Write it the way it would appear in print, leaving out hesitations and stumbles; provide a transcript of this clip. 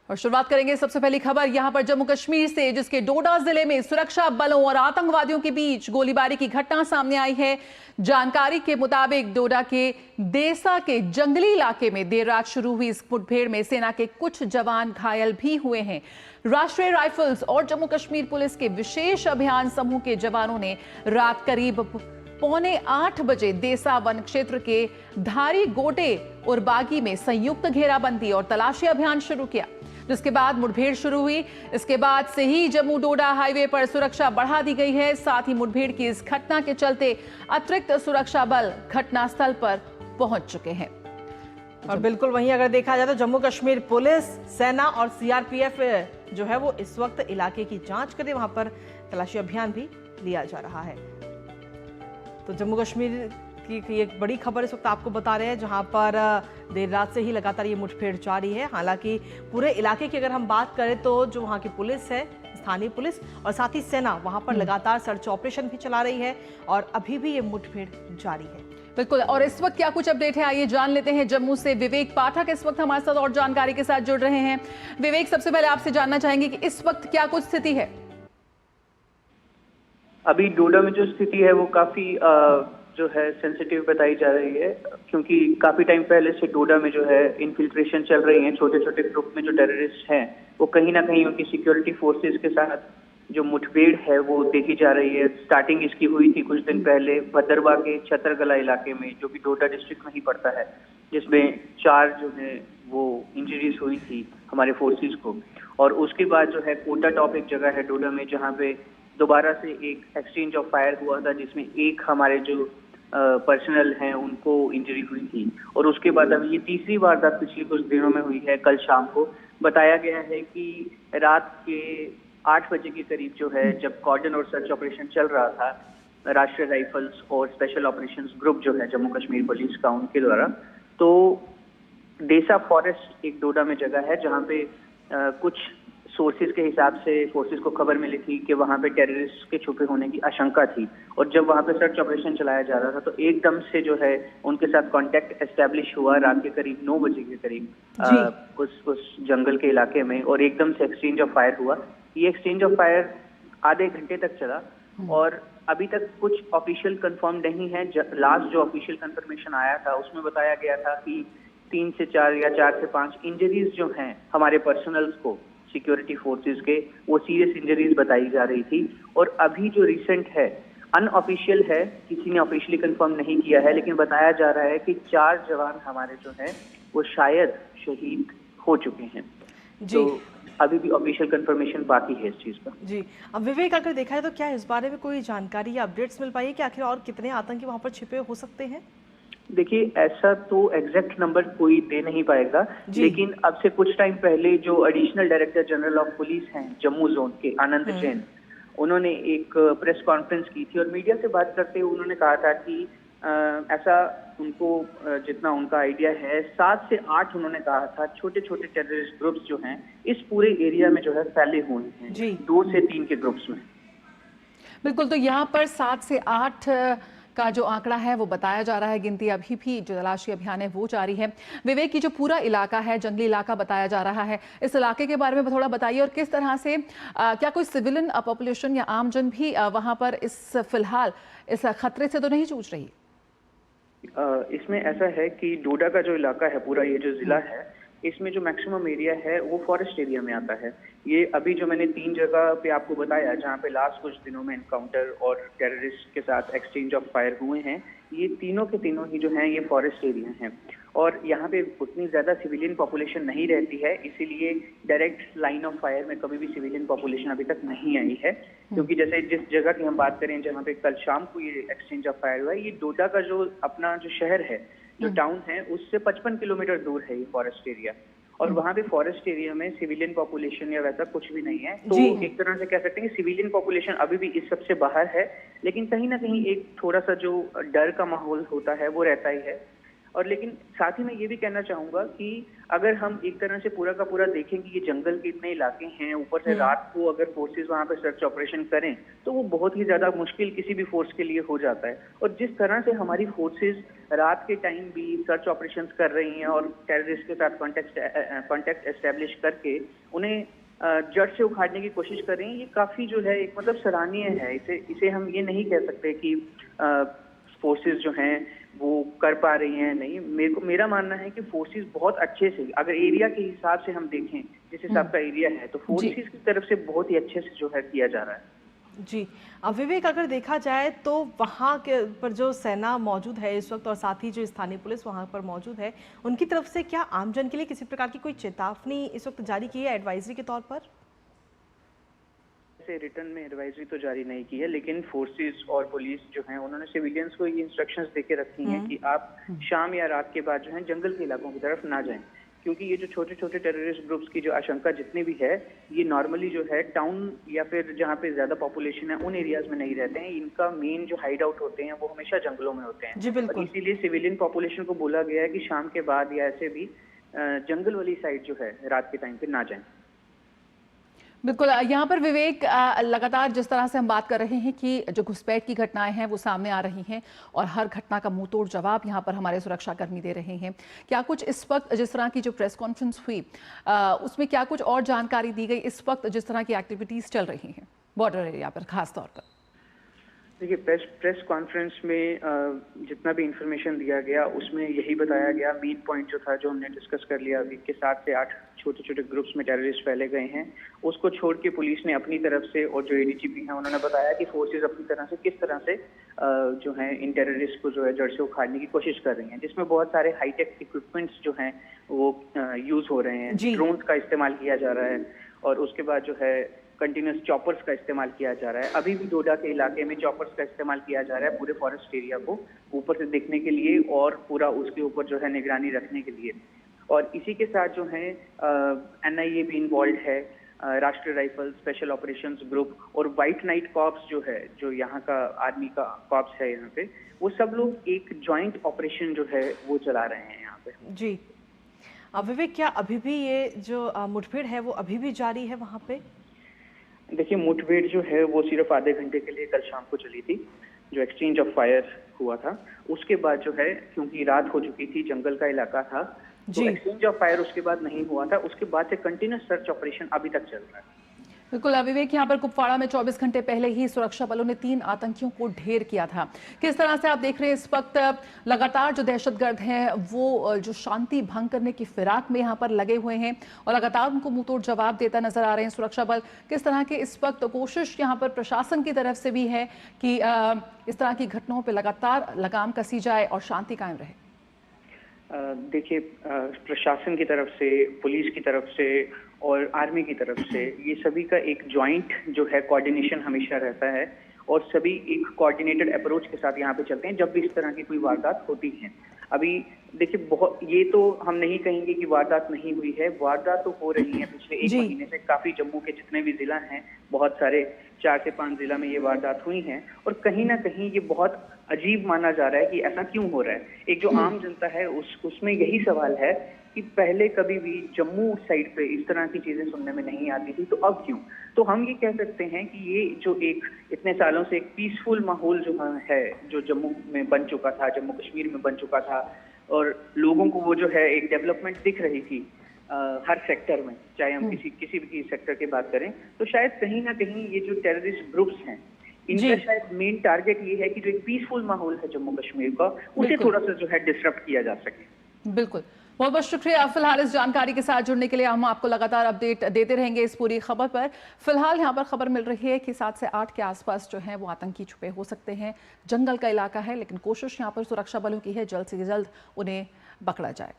और शुरुआत करेंगे सबसे पहली खबर यहां पर जम्मू कश्मीर से, जिसके डोडा जिले में सुरक्षा बलों और आतंकवादियों के बीच गोलीबारी की घटना सामने आई है। जानकारी के मुताबिक डोडा के देसा के जंगली इलाके में देर रात शुरू हुई इस मुठभेड़ में सेना के कुछ जवान घायल भी हुए हैं। राष्ट्रीय राइफल्स और जम्मू कश्मीर पुलिस के विशेष अभियान समूह के जवानों ने रात करीब 7:45 बजे देसा वन क्षेत्र के धारी गोटे और बागी में संयुक्त घेराबंदी और तलाशी अभियान शुरू किया, जिसके बाद मुठभेड़ शुरू हुई। इसके बाद से ही जम्मू डोडा हाईवे पर सुरक्षा बढ़ा दी गई है। साथ ही मुठभेड़ की इस घटना के चलते अतिरिक्त सुरक्षा बल घटनास्थल पर पहुंच चुके हैं। और बिल्कुल वहीं अगर देखा जाए तो जम्मू कश्मीर पुलिस, सेना और सीआरपीएफ जो है वो इस वक्त इलाके की जांच करे, वहां पर तलाशी अभियान भी लिया जा रहा है। तो जम्मू कश्मीर की एक बड़ी खबर इस वक्त आपको बता रहे हैं, जहां पर देर रात से ही लगातार ये मुठभेड़ जारी है। हालांकि पूरे इलाके की अगर हम बात करें तो जो वहां की पुलिस है, स्थानीय पुलिस और साथ ही सेना वहां पर लगातार सर्च ऑपरेशन भी चला रही है और अभी भी ये मुठभेड़ जारी है। बिल्कुल, और इस वक्त क्या कुछ अपडेट है आइए जान लेते हैं। जम्मू से विवेक पाठक इस वक्त हमारे साथ और जानकारी के साथ जुड़ रहे हैं। विवेक, सबसे पहले आपसे जानना चाहेंगे कि इस वक्त क्या कुछ स्थिति है? अभी डोडा में जो स्थिति है वो काफी जो है सेंसिटिव बताई जा रही है, क्योंकि काफी टाइम पहले से डोडा में जो है इन्फिल्ट्रेशन चल रही है। छोटे छोटे ग्रुप में जो टेररिस्ट हैं वो कहीं ना कहीं उनकी सिक्योरिटी फोर्सेस के साथ जो मुठभेड़ है वो देखी जा रही है। स्टार्टिंग इसकी हुई थी कुछ दिन पहले भद्रवा के छतरगला इलाके में, जो कि डोडा डिस्ट्रिक्ट में ही पड़ता है, जिसमें 4 जो है वो इंजरीज हुई थी हमारे फोर्सेस को। और उसके बाद जो है कोटा टॉप एक जगह है डोडा में, जहाँ पे दोबारा से एक एक्सचेंज ऑफ फायर हुआ था, जिसमें एक हमारे जो पर्सनल हैं उनको इंजरी हुई थी। और उसके बाद अभी ये तीसरी वारदात पिछले कुछ दिनों में हुई है। कल शाम को बताया गया है कि रात के 8 बजे के करीब जो है, जब कॉर्डन और सर्च ऑपरेशन चल रहा था राष्ट्रीय राइफल्स और स्पेशल ऑपरेशंस ग्रुप जो है जम्मू कश्मीर पुलिस का, उनके द्वारा, तो देसा फॉरेस्ट एक डोडा में जगह है जहाँ पे कुछ सोर्सेज के हिसाब से फोर्सेज को खबर मिली थी कि वहां पे टेररिस्ट के छुपे होने की आशंका थी। और जब वहां पे सर्च ऑपरेशन चलाया जा रहा था तो एकदम से जो है उनके साथ कांटेक्ट एस्टेब्लिश हुआ रात के करीब 9 बजे के करीब उस जंगल के इलाके में, और एकदम से एक्सचेंज ऑफ फायर हुआ। ये एक्सचेंज ऑफ फायर आधे घंटे तक चला और अभी तक कुछ ऑफिशियल कंफर्म नहीं है। लास्ट जो ऑफिशियल कंफर्मेशन आया था उसमें बताया गया था कि 3 से 4 या 4 से 5 इंजरीज जो हैं हमारे पर्सनल्स को, सिक्योरिटी फोर्सेस के, वो सीरियस इंजरीज बताई जा रही थी। और अभी जो रिसेंट है, अनऑफिशियल है, किसी ने ऑफिशियली कंफर्म नहीं किया है, लेकिन बताया जा रहा है कि 4 जवान हमारे जो हैं वो शायद शहीद हो चुके हैं। जी। तो अभी भी ऑफिशियल कंफर्मेशन बाकी है इस चीज का। जी, अब विवेक अगर देखा है तो क्या इस बारे में कोई जानकारी या अपडेट्स मिल पाई है कि आखिर और कितने आतंकी वहां पर छिपे हो सकते हैं? देखिए, ऐसा तो एग्जैक्ट नंबर कोई दे नहीं पाएगा, लेकिन अब से कुछ टाइम पहले जो additional director general of police हैं जम्मू जोन के, आनंद जैन, उन्होंने एक प्रेस कॉन्फ्रेंस की थी और मीडिया से बात करते हुए उन्होंने कहा था कि ऐसा उनको जितना उनका आइडिया है 7 से 8 उन्होंने कहा था छोटे छोटे टेररिस्ट ग्रुप्स जो हैं इस पूरे एरिया में जो है फैले हुए हैं, 2 से 3 के ग्रुप्स में। बिल्कुल, तो यहाँ पर 7 से 8 का जो आंकड़ा है वो बताया जा रहा है। गिनती अभी भी जो तलाशी अभियान है वो जारी है। विवेक, की जो पूरा इलाका है जंगली इलाका बताया जा रहा है, इस इलाके के बारे में थोड़ा बताइए और किस तरह से क्या कोई सिविलियन पॉपुलेशन या आमजन भी वहां पर फिलहाल इस खतरे से तो नहीं जूझ रही? इसमें ऐसा है कि डोडा का जो इलाका है, पूरा ये जो जिला है, इसमें जो मैक्सिमम एरिया है वो फॉरेस्ट एरिया में आता है। ये अभी जो मैंने 3 जगह पे आपको बताया जहाँ पे लास्ट कुछ दिनों में एनकाउंटर और टेररिस्ट के साथ एक्सचेंज ऑफ फायर हुए हैं, ये तीनों के तीनों ही जो हैं ये फॉरेस्ट एरिया हैं। और यहाँ पे उतनी ज्यादा सिविलियन पॉपुलेशन नहीं रहती है, इसीलिए डायरेक्ट लाइन ऑफ फायर में कभी भी सिविलियन पॉपुलेशन अभी तक नहीं आई है। क्योंकि जैसे जिस जगह की हम बात करें जहाँ पे कल शाम को ये एक्सचेंज ऑफ फायर हुआ है, ये डोडा का जो अपना जो शहर है, जो टाउन है, उससे 55 किलोमीटर दूर है ये फॉरेस्ट एरिया। और वहाँ पे फॉरेस्ट एरिया में सिविलियन पॉपुलेशन या वैसा कुछ भी नहीं है। तो एक तरह से कह सकते हैं कि सिविलियन पॉपुलेशन अभी भी इस सबसे बाहर है, लेकिन कहीं ना कहीं एक थोड़ा सा जो डर का माहौल होता है वो रहता ही है। और लेकिन साथ ही मैं ये भी कहना चाहूंगा कि अगर हम एक तरह से पूरा का पूरा देखें कि ये जंगल के इतने इलाके हैं, ऊपर से रात को अगर फोर्सेस वहां पे सर्च ऑपरेशन करें तो वो बहुत ही ज्यादा मुश्किल किसी भी फोर्स के लिए हो जाता है। और जिस तरह से हमारी फोर्सेस रात के टाइम भी सर्च ऑपरेशन कर रही हैं और टेररिस्ट के साथ कॉन्टेक्ट एस्टेब्लिश करके उन्हें जड़ से उखाड़ने की कोशिश कर रही हैं, ये काफी जो है एक मतलब सराहनीय है। इसे हम ये नहीं कह सकते कि फोर्सेस जो हैं वो कर पा रही हैं, नहीं। मेरा मानना है कि फोर्सेस बहुत अच्छे से, अगर एरिया के हिसाब से हम देखें जिस हिसाब का एरिया है, तो फोर्सेस की तरफ से बहुत ही अच्छे से जो है किया जा रहा है। जी विवेक, अगर देखा जाए तो वहाँ के पर जो सेना मौजूद है इस वक्त और साथ ही जो स्थानीय पुलिस वहाँ पर मौजूद है, उनकी तरफ से क्या आमजन के लिए किसी प्रकार की कोई चेतावनी इस वक्त जारी की है एडवाइजरी के तौर पर? रिटर्न में एडवाइजरी तो जारी नहीं की है, लेकिन फोर्सेस और पुलिस जो हैं उन्होंने सिविलियंस को ये इंस्ट्रक्शंस देके रखी हैं कि आप शाम या रात के बाद जो है जंगल के इलाकों की तरफ ना जाएं, क्योंकि ये जो छोटे छोटे टेररिस्ट ग्रुप्स की जो आशंका जितनी भी है, ये नॉर्मली जो है टाउन या फिर जहाँ पे ज्यादा पॉपुलेशन है उन एरियाज में नहीं रहते हैं। इनका मेन जो हाइड आउट होते हैं वो हमेशा जंगलों में होते हैं। जी बिल्कुल। इसीलिए सिविलियन पॉपुलेशन को बोला गया है कि शाम के बाद या ऐसे भी जंगल वाली साइड जो है रात के टाइम पे ना जाएं। बिल्कुल, यहाँ पर विवेक लगातार जिस तरह से हम बात कर रहे हैं कि जो घुसपैठ की घटनाएं हैं वो सामने आ रही हैं और हर घटना का मुंहतोड़ जवाब यहाँ पर हमारे सुरक्षाकर्मी दे रहे हैं, क्या कुछ इस वक्त जिस तरह की जो प्रेस कॉन्फ्रेंस हुई उसमें क्या कुछ और जानकारी दी गई इस वक्त जिस तरह की एक्टिविटीज चल रही हैं बॉर्डर एरिया पर खास तौर पर? देखिए, प्रेस कॉन्फ्रेंस में जितना भी इंफॉर्मेशन दिया गया उसमें यही बताया गया, मेन पॉइंट जो था जो हमने डिस्कस कर लिया अभी कि 7 से 8 छोटे छोटे ग्रुप्स में टेररिस्ट फैले गए हैं। उसको छोड़ के पुलिस ने अपनी तरफ से और जो एडीजीपी हैं उन्होंने बताया कि फोर्सेस अपनी तरह से किस तरह से जो है इन टेररिस्ट को जो है जड़ से उखाड़ने की कोशिश कर रही हैं, जिसमें बहुत सारे हाईटेक इक्विपमेंट्स जो हैं वो यूज हो रहे हैं। ड्रोन्स का इस्तेमाल किया जा रहा है और उसके बाद जो है कंटिन्यूस चॉपर्स का इस्तेमाल किया जा रहा है। अभी भी डोडा के इलाके में चॉपर्स का इस्तेमाल किया जा रहा है पूरे फॉरेस्ट एरिया को ऊपर से देखने के लिए और पूरा उसके ऊपर जो है निगरानी रखने के लिए। और इसी के साथ जो है एनआईए भी इन्वॉल्व है, राष्ट्रीय राइफल स्पेशल ऑपरेशंस ग्रुप और व्हाइट नाइट कॉर्प्स जो है, जो यहाँ का आर्मी का कॉर्प्स है यहाँ पे, वो सब लोग एक जॉइंट ऑपरेशन जो है वो चला रहे हैं यहाँ पे। जी विवेक, क्या अभी भी ये जो मुठभेड़ है वो अभी भी जारी है वहाँ पे? देखिए, मुठभेड़ जो है वो सिर्फ आधे घंटे के लिए कल शाम को चली थी, जो एक्सचेंज ऑफ फायर हुआ था। उसके बाद जो है क्योंकि रात हो चुकी थी, जंगल का इलाका था, तो एक्सचेंज ऑफ फायर उसके बाद नहीं हुआ था। उसके बाद से कंटिन्यूस सर्च ऑपरेशन अभी तक चल रहा है। बिल्कुल विवेक, यहाँ पर कुपवाड़ा में 24 घंटे पहले ही सुरक्षा बलों ने 3 आतंकियों को ढेर किया था। किस तरह से आप देख रहे हैं इस वक्त लगातार जो दहशतगर्द हैं वो जो शांति भंग करने की फिराक में यहाँ पर लगे हुए हैं और लगातार उनको मुंहतोड़ जवाब देता नजर आ रहे हैं सुरक्षा बल। किस तरह के इस वक्त कोशिश यहाँ पर प्रशासन की तरफ से भी है कि इस तरह की घटनाओं पर लगातार लगाम कसी जाए और शांति कायम रहे? देखिए, प्रशासन की तरफ से, पुलिस की तरफ से और आर्मी की तरफ से ये सभी का एक जॉइंट जो है कोऑर्डिनेशन हमेशा रहता है और सभी एक कोऑर्डिनेटेड अप्रोच के साथ यहाँ पे चलते हैं जब भी इस तरह की कोई वारदात होती है। अभी देखिए, बहुत ये तो हम नहीं कहेंगे कि वारदात नहीं हुई है, वारदात तो हो रही है पिछले 1 महीने से। काफी जम्मू के जितने भी जिला हैं, बहुत सारे 4 से 5 जिला में ये वारदात हुई हैं और कहीं ना कहीं ये बहुत अजीब माना जा रहा है कि ऐसा क्यों हो रहा है। एक जो आम जनता है उसमें यही सवाल है कि पहले कभी भी जम्मू साइड पे इस तरह की चीजें सुनने में नहीं आती थी, तो अब क्यों? तो हम ये कह सकते हैं कि ये जो एक इतने सालों से एक पीसफुल माहौल जो है, जो जम्मू में बन चुका था, जम्मू कश्मीर में बन चुका था और लोगों को वो जो है एक डेवलपमेंट दिख रही थी हर सेक्टर में, चाहे हम किसी भी सेक्टर की बात करें, तो शायद कहीं ना कहीं ये जो टेररिस्ट ग्रुप्स हैं इनका शायद मेन टारगेट ये है कि जो एक पीसफुल माहौल है जम्मू कश्मीर का, उसे थोड़ा सा जो है डिसरप्ट किया जा सके। बिल्कुल, बहुत बहुत शुक्रिया फिलहाल इस जानकारी के साथ जुड़ने के लिए। हम आपको लगातार अपडेट देते रहेंगे इस पूरी खबर पर। फिलहाल यहाँ पर खबर मिल रही है कि 7 से 8 के आसपास जो है वो आतंकी छुपे हो सकते हैं। जंगल का इलाका है लेकिन कोशिश यहाँ पर सुरक्षा बलों की है जल्द से जल्द उन्हें पकड़ा जाए।